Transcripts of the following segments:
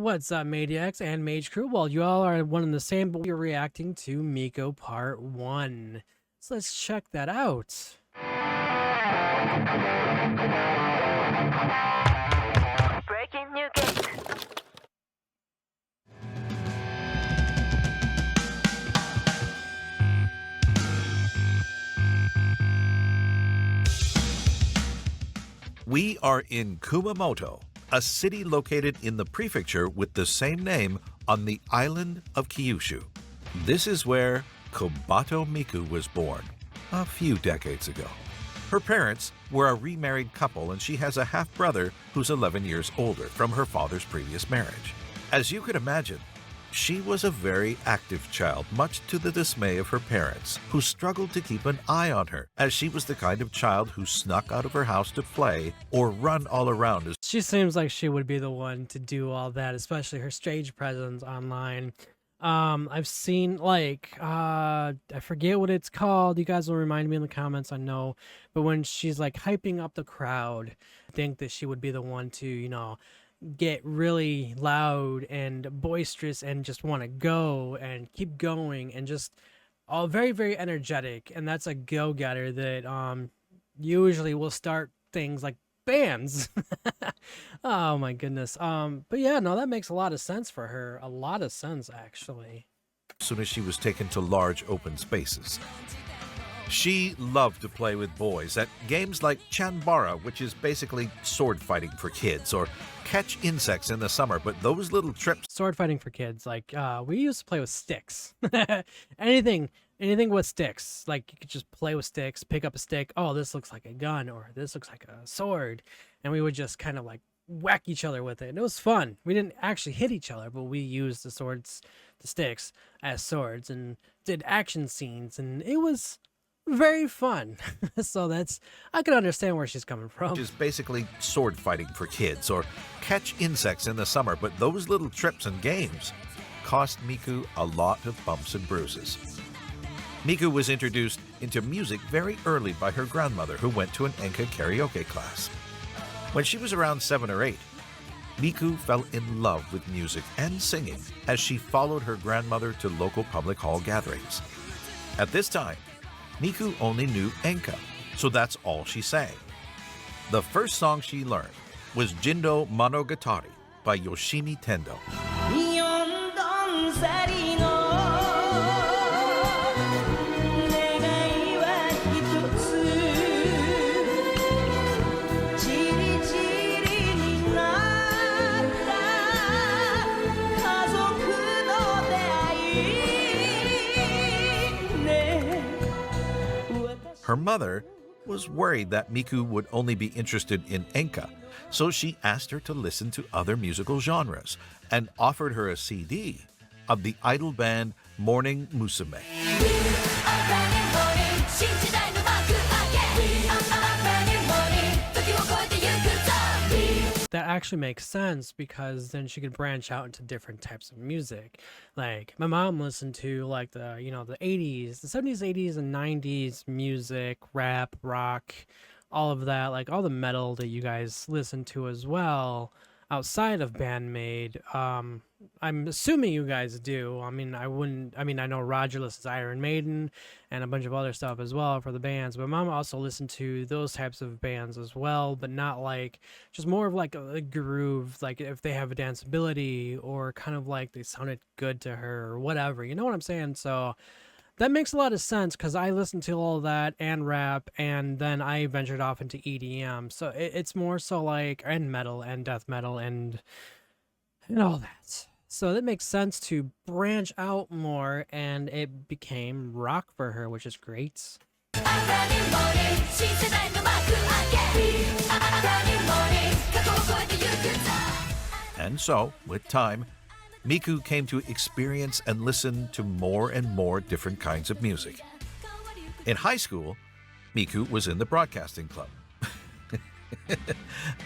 What's up, Maniacs and Mage Crew? Well, you all are one and the same, but we're reacting to Miku Part 1. So let's check that out. Breaking new gate. We are in Kumamoto, a city located in the prefecture with the same name on the island of Kyushu. This is where Kobato Miku was born, a few decades ago. Her parents were a remarried couple, and she has a half-brother who's 11 years older from her father's previous marriage. As you could imagine, she was a very active child, much to the dismay of her parents, who struggled to keep an eye on her, as she was the kind of child who snuck out of her house to play or run all around. She seems like she would be the one to do all that, especially her stage presence online. I've seen I forget what it's called. You guys will remind me in the comments, I know. But when she's like hyping up the crowd, I think that she would be the one to, get really loud and boisterous and just want to go and keep going and just all very, very energetic. And that's a go-getter that usually will start things like bands. Oh my goodness. But yeah, no, that makes a lot of sense for her. A lot of sense, actually. As soon as she was taken to large open spaces. She loved to play with boys at games like Chanbara, which is basically sword fighting for kids, or catch insects in the summer, but those little trips... Sword fighting for kids, we used to play with sticks. Anything with sticks. Like, you could just play with sticks, pick up a stick, oh, this looks like a gun, or this looks like a sword, and we would just kind of whack each other with it. And it was fun. We didn't actually hit each other, but we used the sticks as swords and did action scenes, and it was very fun. So I can understand where she's coming from. Which is basically sword fighting for kids, or catch insects in the summer, but those little trips and games cost Miku a lot of bumps and bruises. Miku was introduced into music very early by her grandmother, who went to an enka karaoke class. When she was around 7 or 8, Miku fell in love with music and singing as she followed her grandmother to local public hall gatherings. At this time, Miku only knew enka, so that's all she sang. The first song she learned was Jindo Monogatari by Yoshimi Tendo. Her mother was worried that Miku would only be interested in enka, so she asked her to listen to other musical genres and offered her a CD of the idol band Morning Musume. That actually makes sense, because then she could branch out into different types of music. Like, my mom listened to the 80s, the 70s, 80s, and 90s music, rap, rock, all of that, all the metal that you guys listen to as well, outside of Band-Maid. I'm assuming you guys do. I know Roger listens to Iron Maiden and a bunch of other stuff as well for the bands, but Mom also listened to those types of bands as well, but not just more of a groove, if they have a danceability, or kind of they sounded good to her or whatever, you know what I'm saying? So that makes a lot of sense, because I listened to all that and rap, and then I ventured off into EDM. So it's more so and metal and death metal and all that. So that makes sense to branch out more, and it became rock for her, which is great. And so, with time, Miku came to experience and listen to more and more different kinds of music. In high school, Miku was in the broadcasting club.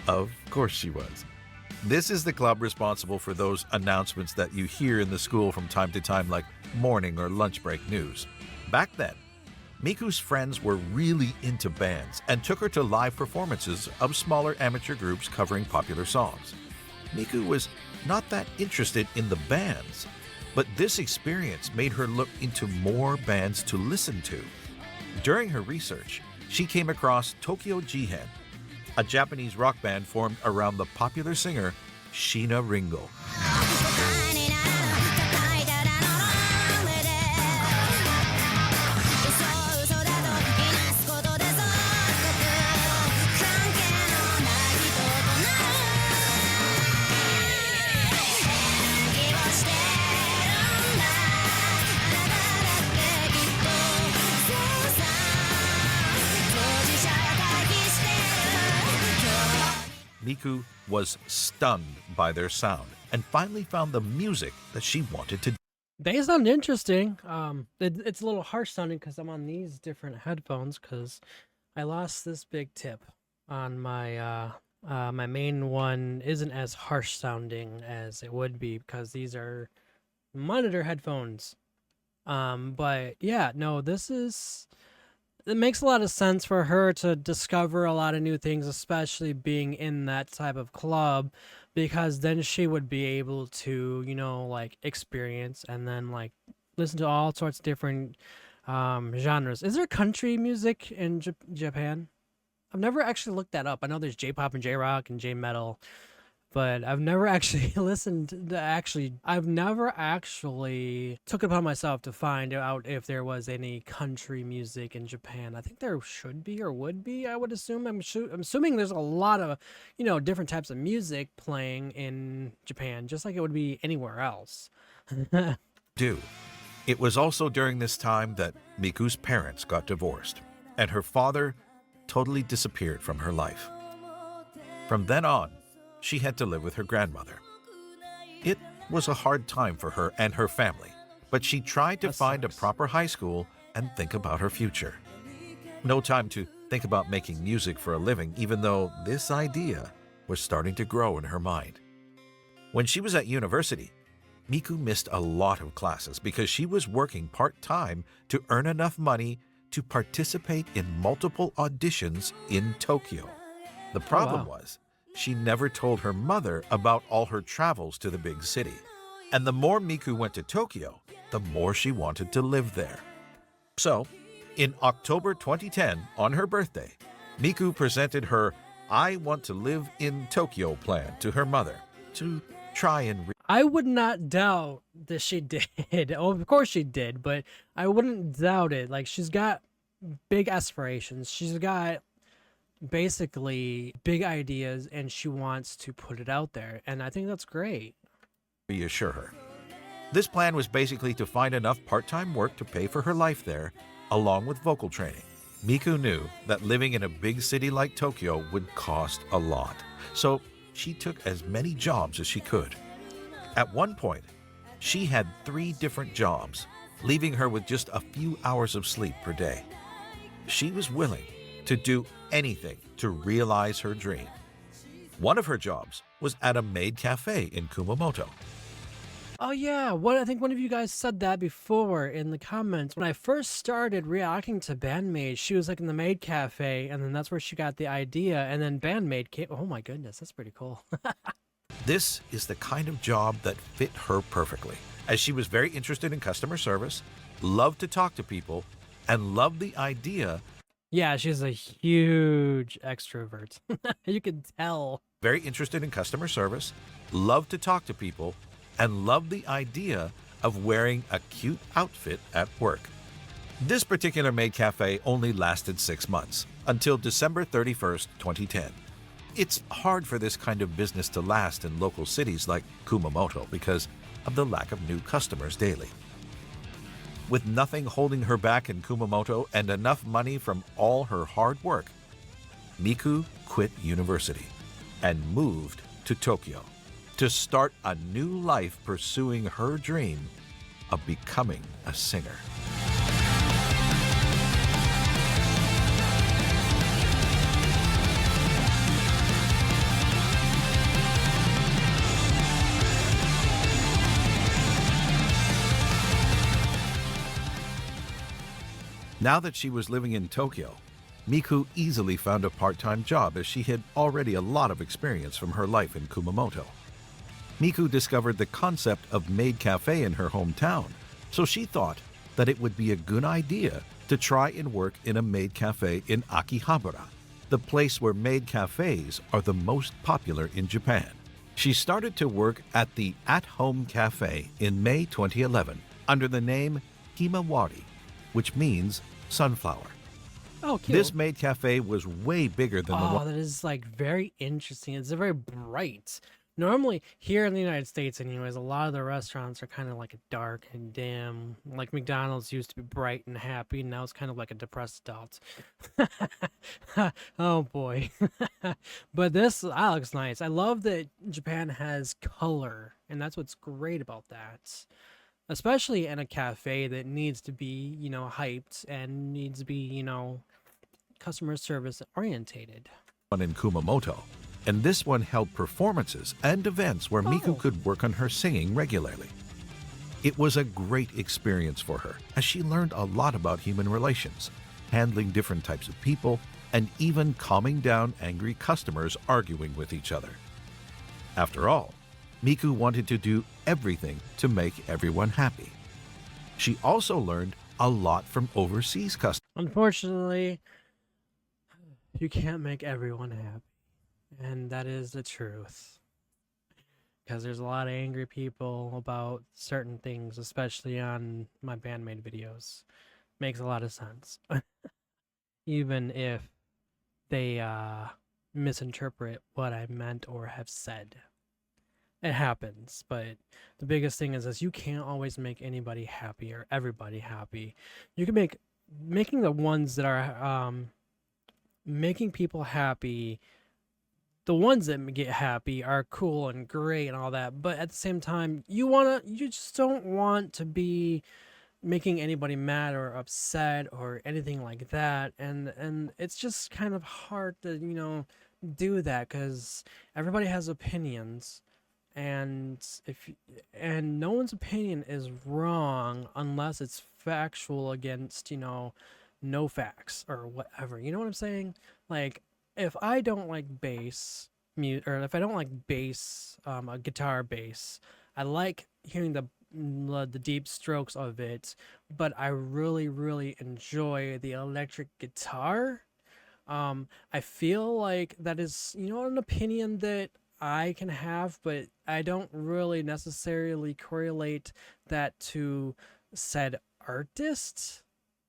Of course she was. This is the club responsible for those announcements that you hear in the school from time to time, like morning or lunch break news. Back then, Miku's friends were really into bands and took her to live performances of smaller amateur groups covering popular songs. Miku was not that interested in the bands, but this experience made her look into more bands to listen to. During her research, she came across Tokyo Jihen, a Japanese rock band formed around the popular singer Sheena Ringo. Miku was stunned by their sound and finally found the music that she wanted to do. They sound interesting. It's a little harsh sounding because I'm on these different headphones because I lost this big tip on my my main one isn't as harsh sounding as it would be because these are monitor headphones. But yeah, no, it makes a lot of sense for her to discover a lot of new things, especially being in that type of club, because then she would be able to, like experience and then like listen to all sorts of different genres. Is there country music in Japan? I've never actually looked that up. I know there's J-pop and J-rock and J-metal, but I've never actually I've never actually took it upon myself to find out if there was any country music in Japan. I think there should be or would be, I would assume. I'm assuming there's a lot of, different types of music playing in Japan, just like it would be anywhere else. It was also during this time that Miku's parents got divorced, and her father totally disappeared from her life. From then on, she had to live with her grandmother. It was a hard time for her and her family, but she tried to find a proper high school and think about her future. No time to think about making music for a living, even though this idea was starting to grow in her mind. When she was at university, Miku missed a lot of classes because she was working part-time to earn enough money to participate in multiple auditions in Tokyo. The problem was, she never told her mother about all her travels to the big city. And the more Miku went to Tokyo, the more she wanted to live there. So, in October 2010, on her birthday, Miku presented her I Want to Live in Tokyo plan to her mother to try and I would not doubt that she did. Oh, of course she did, but I wouldn't doubt it. Like, she's got big aspirations. She's got basically big ideas and she wants to put it out there, and I think that's great. Reassure her. This plan was basically to find enough part-time work to pay for her life there, along with vocal training. Miku knew that living in a big city like Tokyo would cost a lot, so she took as many jobs as she could. At one point, she had 3 different jobs, leaving her with just a few hours of sleep per day. She was willing to do anything to realize her dream. One of her jobs was at a maid cafe in Kumamoto. Oh yeah, I think one of you guys said that before in the comments. When I first started reacting to Band-Maid, she was like in the maid cafe, and then that's where she got the idea, and then Band-Maid came. Oh my goodness, that's pretty cool. This is the kind of job that fit her perfectly, as she was very interested in customer service, loved to talk to people, and loved the idea. Yeah, she's a huge extrovert. You can tell. Very interested in customer service, loved to talk to people, and loved the idea of wearing a cute outfit at work. This particular maid cafe only lasted 6 months, until December 31st, 2010. It's hard for this kind of business to last in local cities like Kumamoto because of the lack of new customers daily. With nothing holding her back in Kumamoto and enough money from all her hard work, Miku quit university and moved to Tokyo to start a new life pursuing her dream of becoming a singer. Now that she was living in Tokyo, Miku easily found a part-time job as she had already a lot of experience from her life in Kumamoto. Miku discovered the concept of Maid Cafe in her hometown, so she thought that it would be a good idea to try and work in a maid cafe in Akihabara, the place where maid cafes are the most popular in Japan. She started to work at the At-Home Cafe in May 2011 under the name Himawari, which means sunflower. Oh, cute. This maid cafe was way bigger than the Oh, one. that is like very interesting. It's very bright. Normally, here in the United States, anyways, a lot of the restaurants are kind of like dark and dim. Like McDonald's used to be bright and happy, and now it's kind of like a depressed adult. Oh boy. But this looks nice. I love that Japan has color, and that's what's great about that. Especially in a cafe that needs to be, hyped and needs to be, customer service orientated. In Kumamoto, and this one held performances and events where Miku could work on her singing regularly. It was a great experience for her, as she learned a lot about human relations, handling different types of people, and even calming down angry customers arguing with each other. After all, Miku wanted to do everything to make everyone happy. She also learned a lot from overseas customers. Unfortunately, you can't make everyone happy. And that is the truth. Because there's a lot of angry people about certain things, especially on my Band-Maid videos. Makes a lot of sense. Even if they misinterpret what I meant or have said. It happens, but the biggest thing is you can't always make anybody happy or everybody happy. You can making the ones that are making people happy. The ones that get happy are cool and great and all that, but at the same time, you just don't want to be making anybody mad or upset or anything like that, and it's just kind of hard to do that because everybody has opinions, and no one's opinion is wrong unless it's factual against no facts or whatever. You know what I'm saying? Like, if I don't like bass or if I don't like bass, a guitar bass, I like hearing the deep strokes of it, but I really, really enjoy the electric guitar. I feel like that is, an opinion that I can have, but I don't really necessarily correlate that to said artist.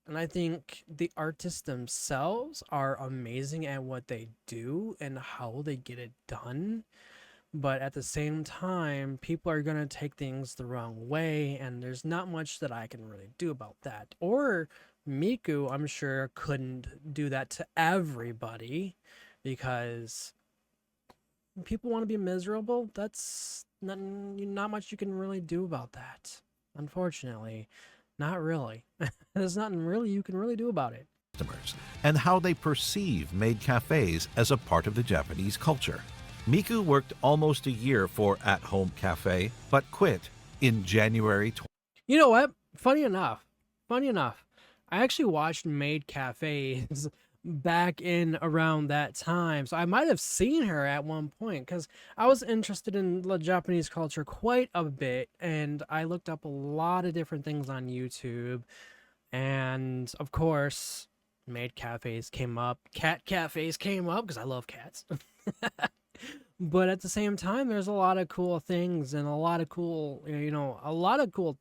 And I think the artists themselves are amazing at what they do and how they get it done. But at the same time, people are going to take things the wrong way, and there's not much that I can really do about that. Or Miku, I'm sure, couldn't do that to everybody because people want to be miserable. That's not much you can really do about that, unfortunately. Not really. There's nothing really you can really do about it. And how they perceive maid cafes as a part of the Japanese culture. Miku worked almost a year for At-Home Cafe, but quit in January. You know what? Funny enough, I actually watched maid cafes back in around that time, so I might have seen her at one point because I was interested in the Japanese culture quite a bit, and I looked up a lot of different things on YouTube, and of course maid cafes came up, cat cafes came up because I love cats. But at the same time, there's a lot of cool things and a lot of cool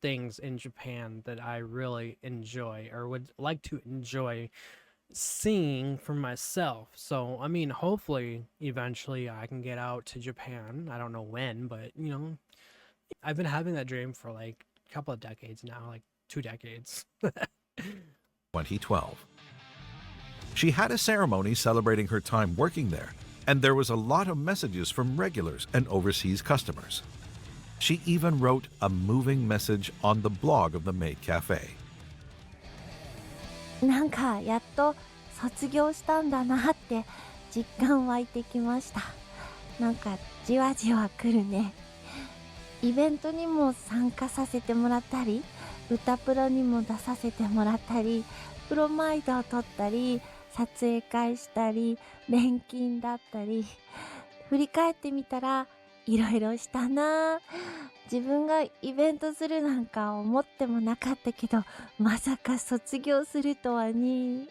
things in Japan that I really enjoy or would like to enjoy seeing for myself. So, I mean, hopefully, eventually I can get out to Japan. I don't know when, but, I've been having that dream for like a couple of decades now, like 2 decades. 2012. She had a ceremony celebrating her time working there, and there was a lot of messages from regulars and overseas customers. She even wrote a moving message on the blog of the Maid Cafe. なんかやっと卒業したんだなって実感湧いてきました。なんかじわじわ来るね。イベントにも参加させてもらったり、歌プロにも出させてもらったり、プロマイドを撮ったり、撮影会したり、錬金だったり、振り返ってみたらいろいろしたな。自分がイベントするなんか思ってもなかったけど、まさか卒業するとはね。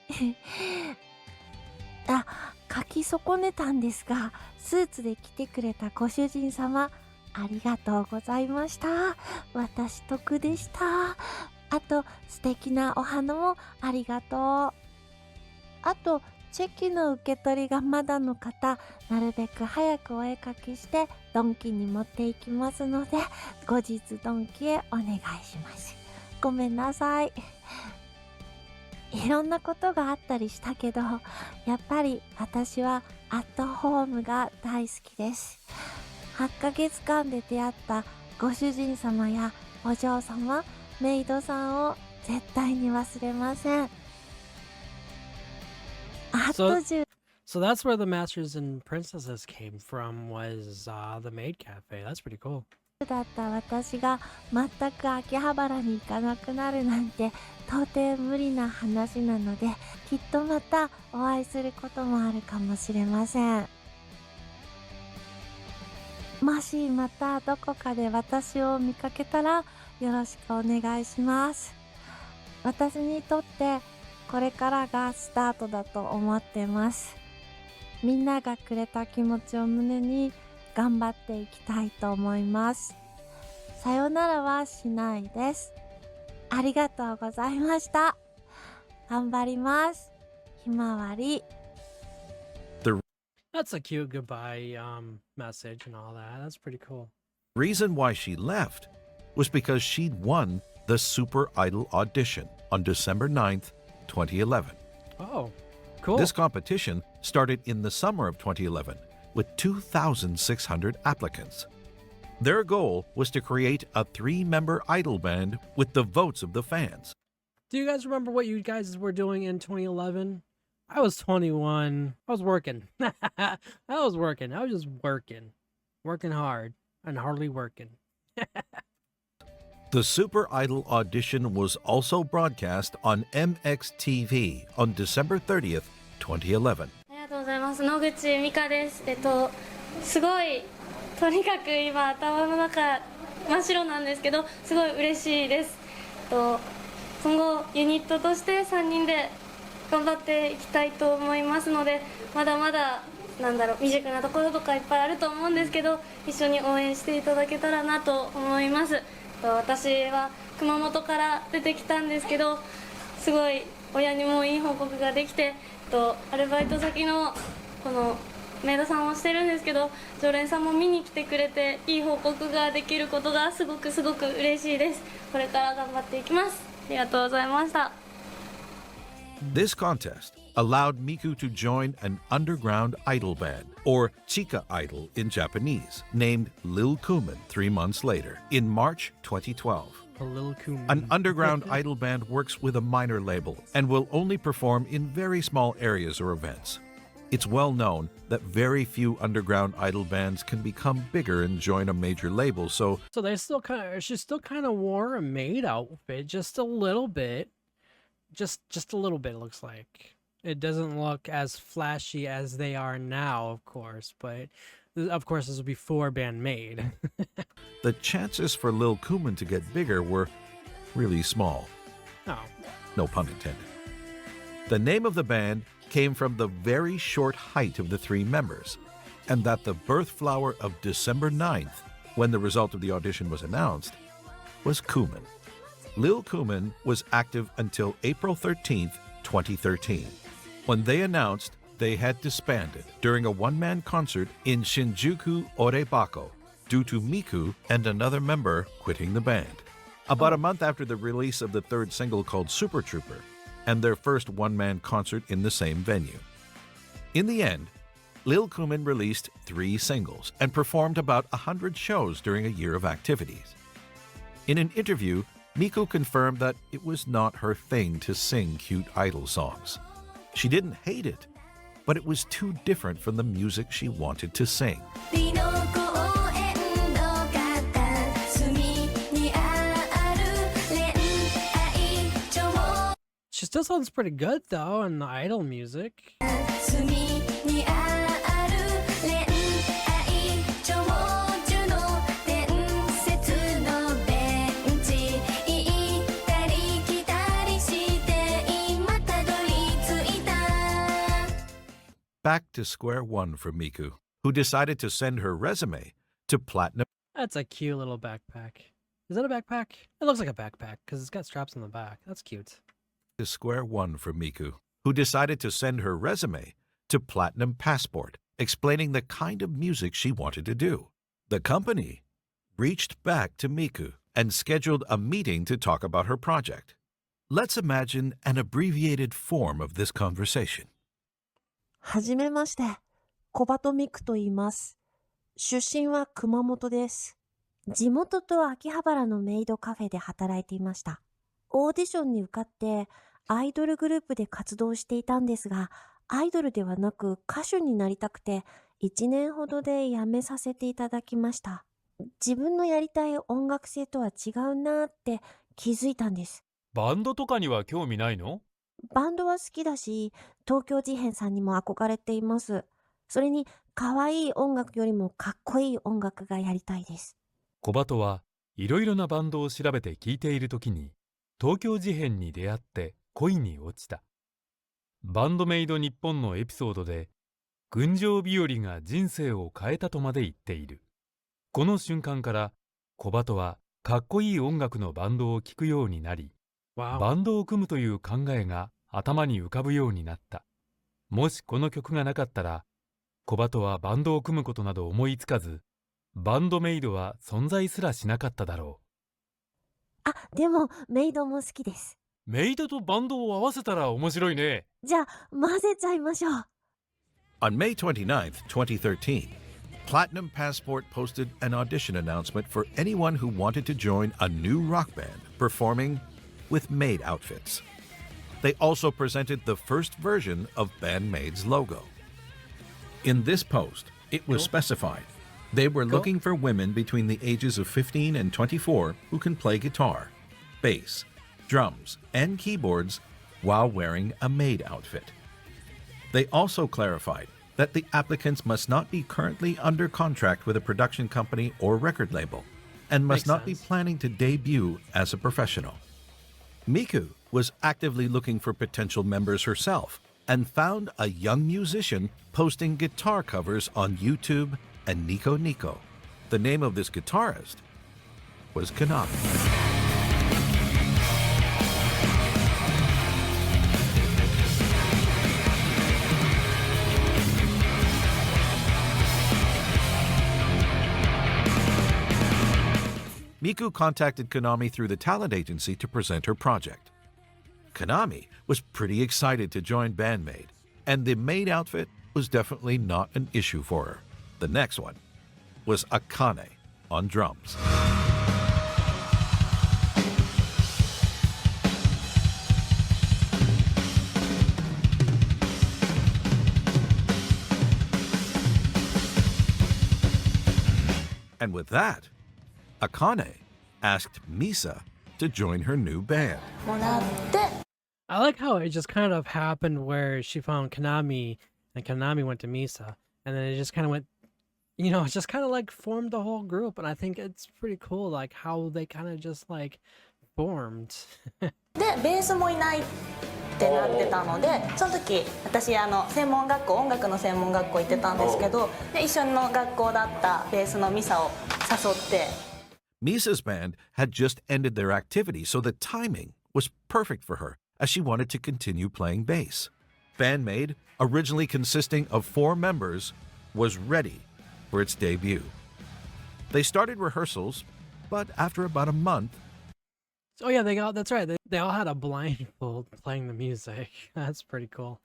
あ、書き損ねたんですが、スーツで来てくれたご主人様、ありがとうございました。私得でした。あと、素敵なお花もありがとう。あと、チェキの受け取りがまだの方、なるべく早くお絵かきしてドンキに持っていきますので、後日ドンキへお願いします。ごめんなさい。いろんなことがあったりしたけど、やっぱり私はアットホームが大好きです。8ヶ月間で出会ったご主人様やお嬢様、メイドさんを絶対に忘れません。あと10 So that's where the Masters and Princesses came from, was the Maid Cafe. That's pretty cool. だった私が全く秋葉原に行かなくなるなんて到底無理な話なので、きっとまたお会いすることもあるかもしれません。もしまたどこかで私を見かけたらよろしくお願いします。私にとってこれからがスタートだと思ってます。みんながくれた気持ちを胸に頑張っていきたいと思います。さよならはしないです。ありがとうございました。頑張ります。ひまわり。That's a cute goodbye message and all that. That's pretty cool. Reason why she left was because she'd won the Super Idol audition on December 9th, 2011. Oh, cool. This competition started in the summer of 2011 with 2,600 applicants. Their goal was to create a 3-member idol band with the votes of the fans. Do you guys remember what you guys were doing in 2011? I was 21. I was working. I was just working. Working hard and hardly working. The Super Idol audition was also broadcast on MXTV on December 30th, 2011. ありがとうございます。野口美香です。すごい、とにかく今頭の中真っ白なんですけど、すごい嬉しいです。今後ユニットとして3人で頑張っていきたいと思いますので、まだまだ未熟なところとかいっぱいあると思うんですけど、一緒に応援していただけたらなと思います。私は熊本から出てきたんですけど、すごい親にもいい報告ができて、アルバイト先のこのメイドさんをしてるんですけど、常連さんも見に来てくれていい報告ができることがすごく嬉しいです。これから頑張っていきます。ありがとうございました。This contest allowed Miku to join an underground idol band, or Chika Idol in Japanese, named Lil Cumin 3 months later, in March 2012. A Lil Cumin. An underground idol band works with a minor label and will only perform in very small areas or events. It's well known that very few underground idol bands can become bigger and join a major label, so she still kind of wore a maid outfit, just a little bit. Just a little bit, it looks like. It doesn't look as flashy as they are now, of course, but of course this was before Band-Maid. the chances for Lil Cumin to get bigger were really small. Oh. No pun intended. The name of the band came from the very short height of the 3 members, and that the birth flower of December 9th, when the result of the audition was announced, was Cumin. Lil Cumin was active until April 13th, 2013, when they announced they had disbanded during a one-man concert in Shinjuku Orebako due to Miku and another member quitting the band. About a month after the release of the 3rd single called Super Trooper and their first one-man concert in the same venue. In the end, Lil Cumin released 3 singles and performed about 100 shows during a year of activities. In an interview, Miku confirmed that it was not her thing to sing cute idol songs. She didn't hate it, but it was too different from the music she wanted to sing. She still sounds pretty good though in the idol music. back to square one for Miku, who decided to send her resume to Platinum. That's a cute little backpack. Is that a backpack? It looks like a backpack because it's got straps on the back. That's cute. To square one for Miku, who decided to send her resume to Platinum Passport, explaining the kind of music she wanted to do. The company reached back to Miku and scheduled a meeting to talk about her project. Let's imagine an abbreviated form of this conversation. はじめまして、小鳩ミクと言います。出身は熊本です。地元と秋葉原のメイドカフェで働いていました。オーディションに受かってアイドルグループで活動していたんですが、アイドルではなく歌手になりたくて1年ほどで辞めさせていただきました。自分のやりたい音楽性とは違うなって気づいたんです。バンドとかには興味ないの？バンドは好きだし、東京事変さんにも憧れています。それに可愛い音楽よりもかっこいい音楽がやりたいです。小鳩はいろいろなバンドを調べて聴いているときに東京事変に出会って恋に落ちた。バンドメイド日本のエピソードで群青日和が人生を変えたとまで言っている。この瞬間から小鳩はかっこいい音楽のバンドを聴くようになり、Wow. バンドを組むという考えが頭に浮かぶようになった。もしこの曲がなかったら小鳩はバンドを組むことなど思いつかず、バンドメイドは存在すらしなかっただろあ、でもメイドも好きです。う。メイドとバンドを合わせたら面白いね。じゃあ混ぜちゃいましょう。On May 29th, 2013, Platinum Passport posted an audition announcement for anyone who wanted to join a new rock band performing with maid outfits. They also presented the first version of Band-Maid's logo. In this post, it was specified they were looking for women between the ages of 15 and 24 who can play guitar, bass, drums, and keyboards while wearing a maid outfit. They also clarified that the applicants must not be currently under contract with a production company or record label and must Makes not be sense. planning to debut as a professional. Miku was actively looking for potential members herself and found a young musician posting guitar covers on YouTube and Nico Nico. The name of this guitarist was Konami. Miku contacted Konami through the talent agency to present her project. Konami was pretty excited to join Band-Maid, and the maid outfit was definitely not an issue for her. The next one was Akane on drums. And with that, Akane asked Misa to join her new band. もらって I like how it just kind of happened where she found Konami and Konami went to Misa, and then it just kind of went, you know, it's just kind of like formed the whole group. And I think it's pretty cool, like how they kind of just like formed. でベースもいないってなってたので、その時私専門学校音楽の専門学校行ってたんですけど、で一緒の学校だったベースのミサを誘って。 Misa's band had just ended their activity, so the timing was perfect for her as she wanted to continue playing bass. Band-Maid, originally consisting of 4 members, was ready for its debut. They started rehearsals, but after about a month, Oh yeah, that's right. They all had a blindfold playing the music. That's pretty cool.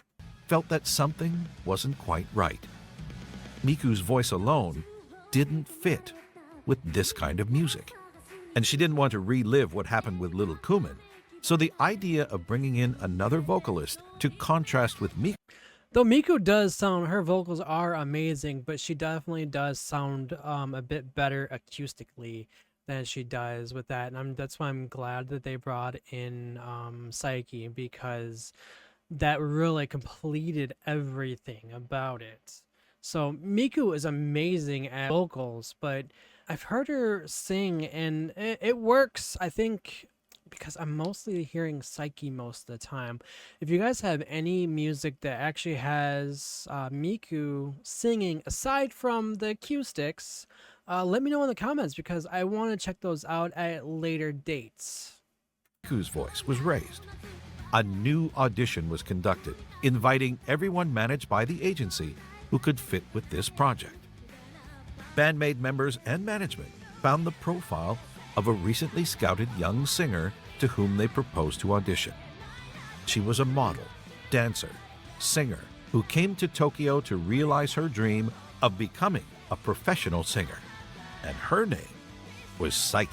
felt that something wasn't quite right. Miku's voice alone didn't fit with this kind of music, and she didn't want to relive what happened with Lil Cumin. So the idea of bringing in another vocalist to contrast with Miku Though Miku does sound, her vocals are amazing, but she definitely does sound a bit better acoustically than she does with that. And that's why I'm glad that they brought in Psyche, because that really completed everything about it. So Miku is amazing at vocals, but I've heard her sing and it works, I think, because I'm mostly hearing Psyche most of the time. If you guys have any music that actually has Miku singing aside from the acoustics, let me know in the comments because I want to check those out at later dates. Miku's voice was raised. A new audition was conducted, inviting everyone managed by the agency who could fit with this project. Band-Maid members and management found the profile of a recently scouted young singer to whom they proposed to audition. She was a model, dancer, singer who came to Tokyo to realize her dream of becoming a professional singer. And her name was Psyche.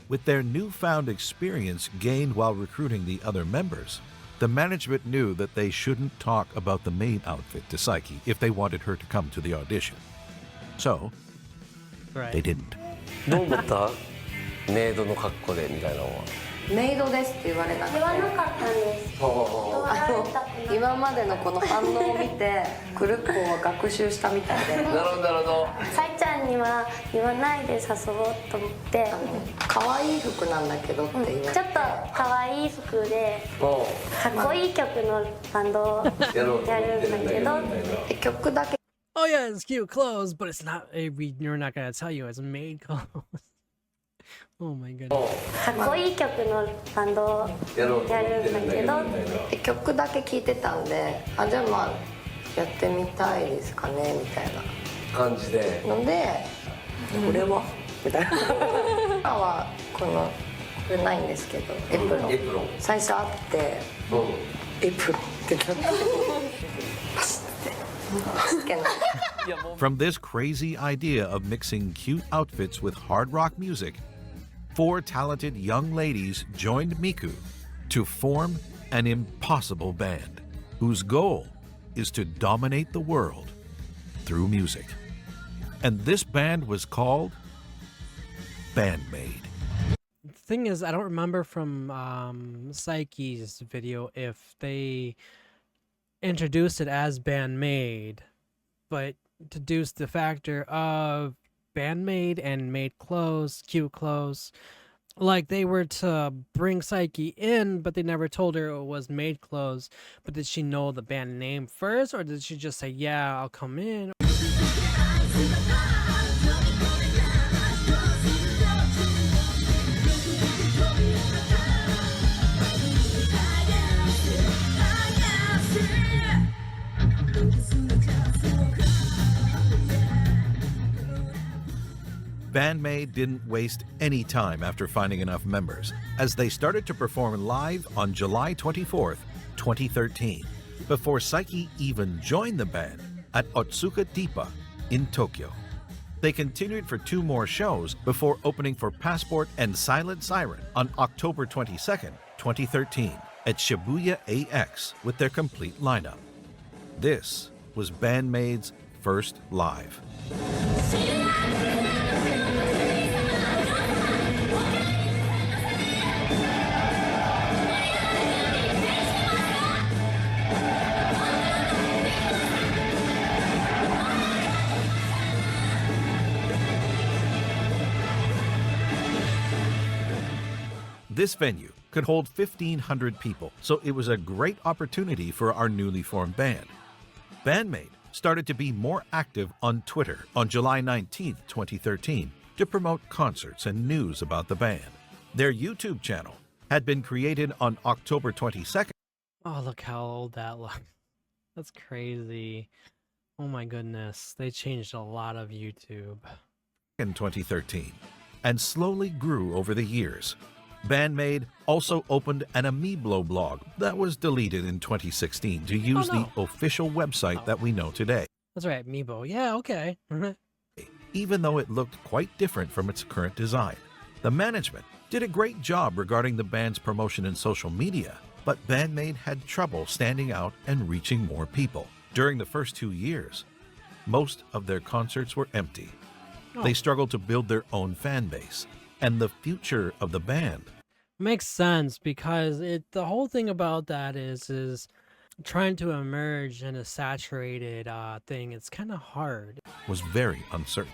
With their newfound experience gained while recruiting the other members, the management knew that they shouldn't talk about the maid outfit to Psyche if they wanted her to come to the audition. So, they didn't. どう思ったメイドの格好でみたいなのは。メイドですって言われなくて、言わなかったんです今までのこの反応を見てクルッコは学習したみたいで、なるほどなるほど。さいちゃんには言わないで誘おうと思って可愛い服なんだけどって言われて、ちょっと可愛い服でかっこいい曲のバンドをやるんだけど曲だけ Oh yeah, it's cute clothes, but it's not. We're not gonna tell you it's maid clothes. Oh my goodness. かっこいい曲のバンドをやるんだけど曲だけ聞いてたんで、あ、じゃあまあやってみたいですかねみたいな感じで。ので、これはみたいな。今はこれないんですけど、エプロン。エプロン。最初あって、エプロンってなって、パシッてつけない。From this crazy idea of mixing cute outfits with hard rock music, 4 talented young ladies joined Miku to form an impossible band whose goal is to dominate the world through music. And this band was called Band-Maid. The thing is, I don't remember from Psyche's video if they introduced it as Band-Maid, but introduced the factor of Band-Maid and maid clothes, cute clothes. Like they were to bring Psyche in, but they never told her it was maid clothes. But did she know the band name first, or did she just say, yeah, I'll come in? Band-Maid didn't waste any time after finding enough members, as they started to perform live on July 24th, 2013, before Psyche even joined the band at Otsuka Deepa in Tokyo. They continued for 2 more shows before opening for Passport and Silent Siren on October 22nd, 2013 at Shibuya AX with their complete lineup. This was Band-Maid's first live. This venue could hold 1,500 people, so it was a great opportunity for our newly formed band. Band-Maid started to be more active on Twitter on July 19, 2013, to promote concerts and news about the band. Their YouTube channel had been created on October 22nd. Oh, look how old that looks. That's crazy. Oh my goodness. They changed a lot of YouTube. In 2013, and slowly grew over the years. Band-Maid also opened an Amiiblo blog that was deleted in 2016 to use the official website that we know today. That's right, Amiibo. Yeah, okay. Even though it looked quite different from its current design. The management did a great job regarding the band's promotion in social media, but Band-Maid had trouble standing out and reaching more people. During the first 2 years, most of their concerts were empty. They struggled to build their own fan base, and the future of the band Makes sense because the whole thing about that is trying to emerge in a saturated thing. It's kind of hard. Was very uncertain.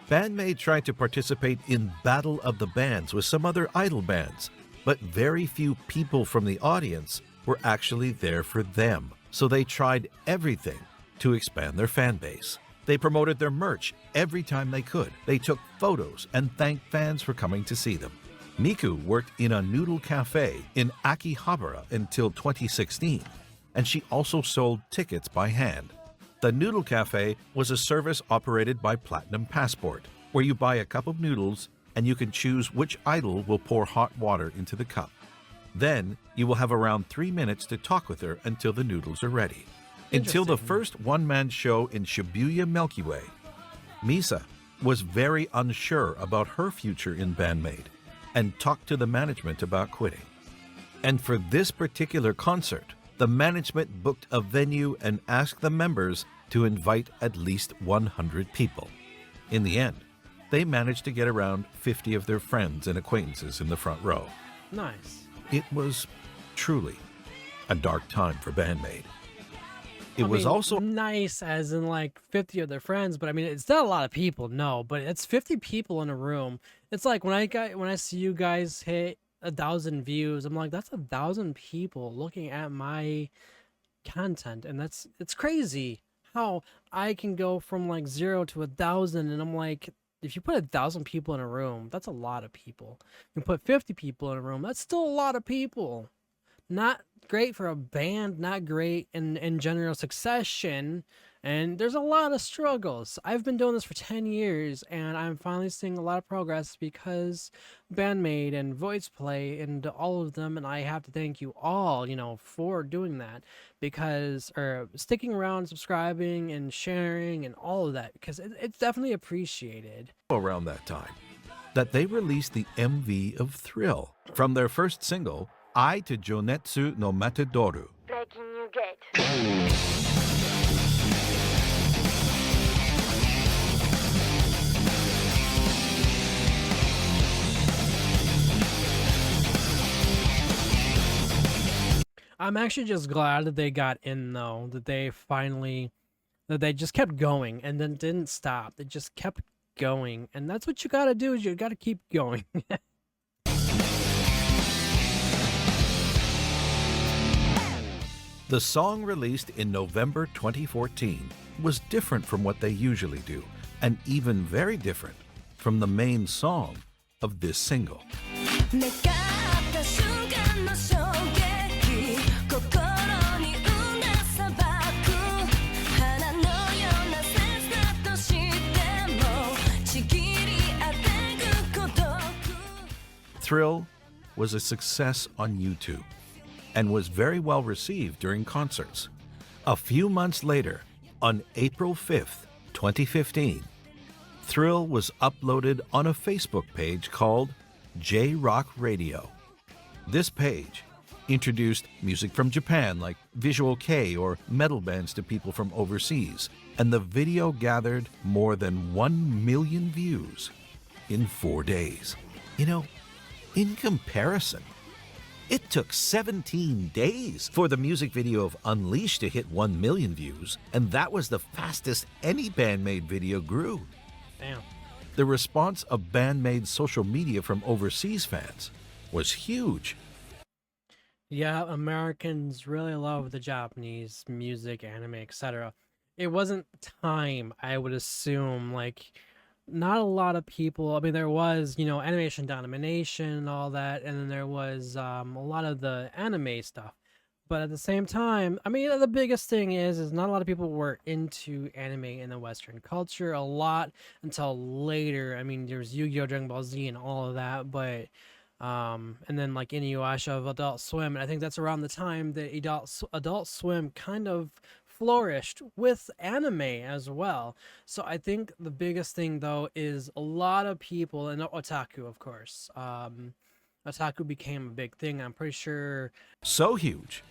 Band-Maid tried to participate in Battle of the Bands with some other idol bands, but very few people from the audience were actually there for them. So they tried everything to expand their fan base. They promoted their merch every time they could. They took photos and thanked fans for coming to see them. Miku worked in a noodle cafe in Akihabara until 2016, and she also sold tickets by hand. The Noodle Cafe was a service operated by Platinum Passport, where you buy a cup of noodles and you can choose which idol will pour hot water into the cup. Then you will have around 3 minutes to talk with her until the noodles are ready. Until the Interesting. first one-man show in Shibuya Milky Way, Misa was very unsure about her future in Band-Maid and talked to the management about quitting. And for this particular concert, the management booked a venue and asked the members to invite at least 100 people. In the end, they managed to get around 50 of their friends and acquaintances in the front row. Nice. It was truly a dark time for Band-Maid. It I was mean, also nice as in like 50 of their friends, but I mean it's not a lot of people, no, but it's 50 people in a room. It's like when I see you guys hit 1,000 views, I'm like, that's 1,000 people looking at my content, and it's crazy how I can go from like 0 to 1,000, and I'm like, if you put 1,000 people in a room, that's a lot of people. You put 50 people in a room, that's still a lot of people. Not great for a band, not great in general succession, and there's a lot of struggles. I've been doing this for 10 years, and I'm finally seeing a lot of progress because Band-Maid and Voice Play and all of them, and I have to thank you all, for doing that, because, or sticking around, subscribing, and sharing, and all of that, because it's definitely appreciated. around that time that they released the MV of Thrill from their first single, Ai to Jonetsu no Matedoru. Breaking new gate. I'm actually just glad that they got in, though, that they just kept going and then didn't stop. They just kept going, and that's what you gotta do, is you gotta keep going. The song, released in November 2014, was different from what they usually do, and even very different from the main song of this single. Thrill was a success on YouTube and was very well received during concerts. A few months later, on April 5th, 2015, Thrill was uploaded on a Facebook page called J-Rock Radio. This page introduced music from Japan like Visual Kei or metal bands to people from overseas, and the video gathered more than 1 million views in 4 days. In comparison, it took 17 days for the music video of Unleashed to hit 1 million views, and that was the fastest any Band-Maid video grew. Damn. The response of Band-Maid's social media from overseas fans was huge. Yeah, Americans really love the Japanese music, anime, etc. It wasn't time, I would assume, like, not a lot of people. I mean, there was, animation domination and all that, and then there was a lot of the anime stuff. But at the same time, I mean, the biggest thing is not a lot of people were into anime in the Western culture a lot until later. I mean, there's Yu-Gi-Oh!, Dragon Ball Z, and all of that, but and then like Inuyasha of Adult Swim, and I think that's around the time that Adult Swim kind of flourished with anime as well. So I think the biggest thing, though, is a lot of people, and otaku, of course. Otaku became a big thing. I'm pretty sure. So huge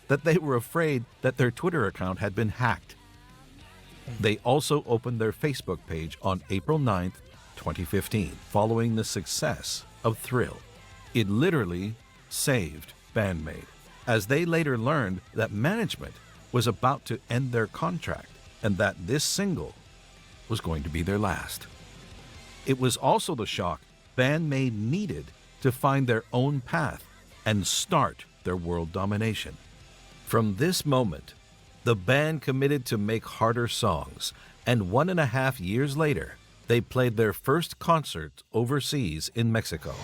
that they were afraid that their Twitter account had been hacked. They also opened their Facebook page on April 9th, 2015, following the success of Thrill. It literally saved Band-Maid, as they later learned that management was about to end their contract and that this single was going to be their last. It was also the shock Band-Maid needed to find their own path and start their world domination. From this moment, the band committed to make harder songs, and 1.5 years later, they played their first concert overseas in Mexico.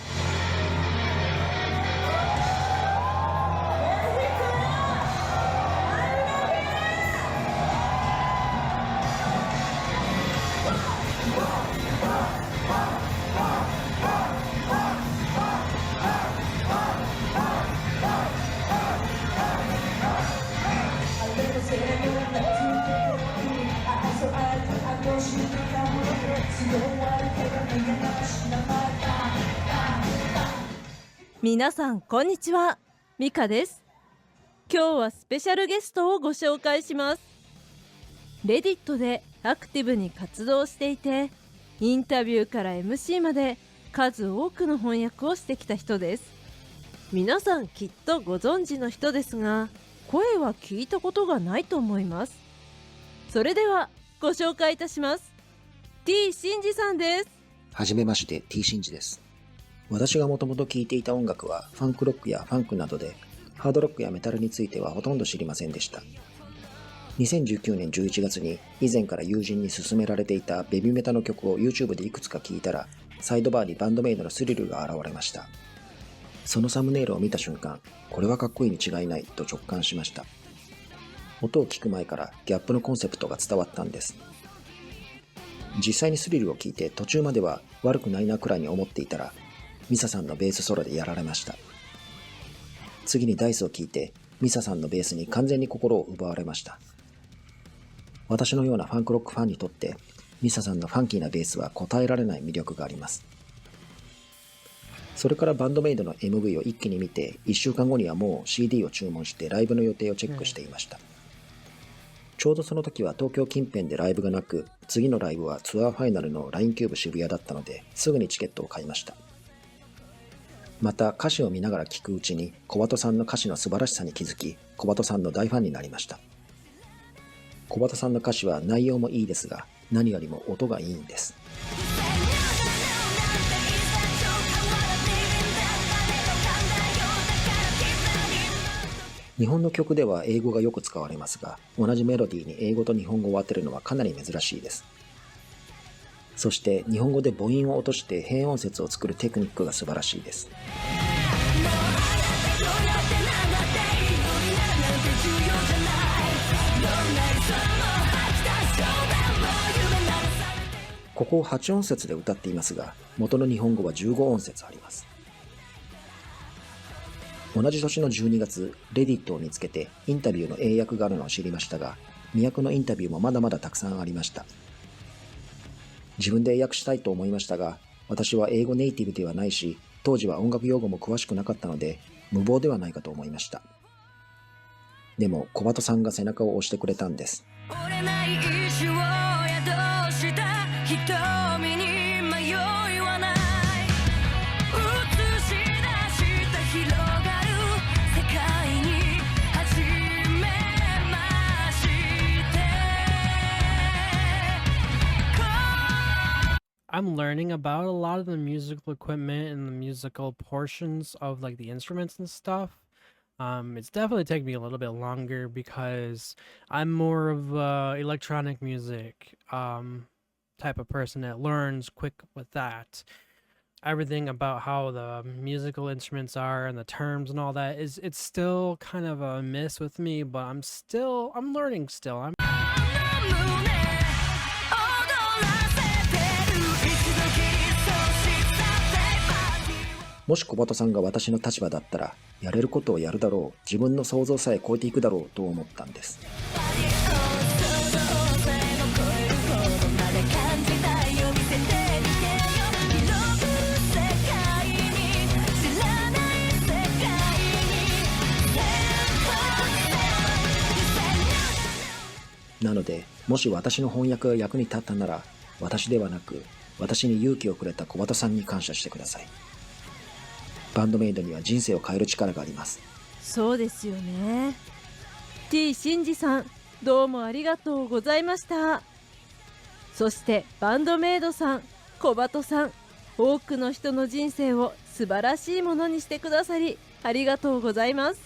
皆さんこんにちは、ミカです。今日はスペシャルゲストをご紹介します。レディットでアクティブに活動していて、インタビューから MC まで数多くの翻訳をしてきた人です。皆さんきっとご存知の人ですが、声は聞いたことがないと思います。それではご紹介いたします。 T シンジさんです。はじめまして、 T シンジです。私がもともと聴いていた音楽はファンクロックやファンクなどで、ハードロックやメタルについてはほとんど知りませんでした。2019年11月に以前から友人に勧められていたベビーメタの曲を YouTube でいくつか聴いたら、サイドバーにバンドメイドのスリルが現れました。そのサムネイルを見た瞬間、これはかっこいいに違いないと直感しました。音を聞く前からギャップのコンセプトが伝わったんです。実際にスリルを聴いて途中までは悪くないなくらいに思っていたら、ミサさんのベースソロでやられました。次にダイスを聴いて、ミサさんのベースに完全に心を奪われました。私のようなファンクロックファンにとって、ミサさんのファンキーなベースは答えられない魅力があります。それからバンドメイドの MV を一気に見て、1週間後にはもう CD を注文してライブの予定をチェックしていました。ちょうどその時は東京近辺でライブがなく、次のライブはツアーファイナルの LINE キューブ渋谷だったので、すぐにチケットを買いました。また歌詞を見ながら聴くうちに小鳩さんの歌詞の素晴らしさに気づき、小鳩さんの大ファンになりました。小鳩さんの歌詞は内容もいいですが、何よりも音がいいんです。日本の曲では英語がよく使われますが、同じメロディーに英語と日本語を当てるのはかなり珍しいです。そして日本語で母音を落として変音節を作るテクニックが素晴らしいです。ここを8音節で歌っていますが、元の日本語は15音節あります。同じ年の12月、レディットを見つけてインタビューの英訳があるのを知りましたが、未訳のインタビューもまだまだたくさんありました。自分で英訳したいと思いましたが、私は英語ネイティブではないし、当時は音楽用語も詳しくなかったので、無謀ではないかと思いました。でも小鳩さんが背中を押してくれたんです。折れない石を宿した瞳に迷いはない、映し出した広がる世界に初めまして。I'm learning about a lot of the musical equipment and the musical portions of like the instruments and stuff. It's definitely taken me a little bit longer because I'm more of a electronic music type of person that learns quick with that. Everything about how the musical instruments are and the terms and all that it's still kind of a miss with me, but I'm learning still. もし小鳩さんが私の立場だったら、やれることをやるだろう、自分の想像さえ超えていくだろうと思ったんです。なので、もし私の翻訳が役に立ったなら、私ではなく、私に勇気をくれた小鳩さんに感謝してください。バンドメイドには人生を変える力があります。そうですよね。 T シンジさん、どうもありがとうございました。そしてバンドメイドさん、小鳩さん、多くの人の人生を素晴らしいものにしてくださりありがとうございます。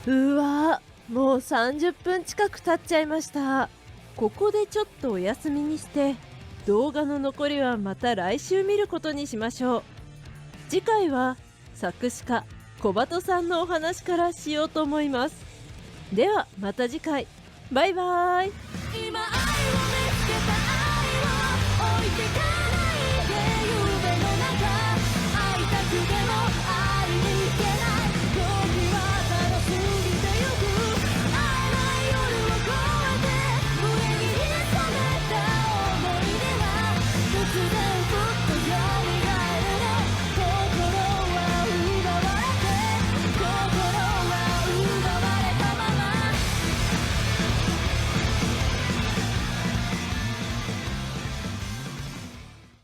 うわー、もう30分近く経っちゃいました。ここでちょっとお休みにして、動画の残りはまた来週見ることにしましょう。次回は作詞家小鳩さんのお話からしようと思います。ではまた次回、バイバイ。今愛を見つけた愛を置いてかないで、夢の中会いたくても会いに行けない、時はただ過ぎてゆく、会えない夜を越えて無意味に染めた思い出が突然ふっと蘇るの、心は奪われて、心は奪われたまま。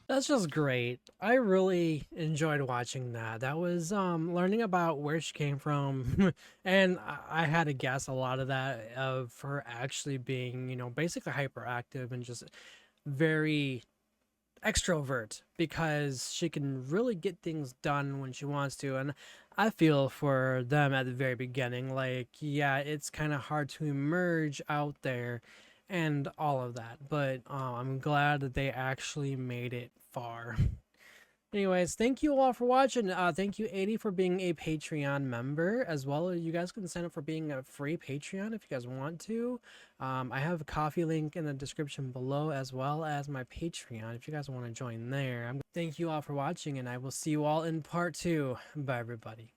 That's just great. I really enjoyed watching that. That was learning about where she came from and I had to guess a lot of that of her actually being, basically hyperactive and just very extrovert because she can really get things done when she wants to. And I feel for them at the very beginning, like, yeah, it's kind of hard to emerge out there and all of that, but I'm glad that they actually made it far. Anyways, thank you all for watching. Thank you, 80, for being a Patreon member as well. You guys can sign up for being a free Patreon if you guys want to. I have a coffee link in the description below as well as my Patreon if you guys want to join there. Thank you all for watching, and I will see you all in part 2. Bye, everybody.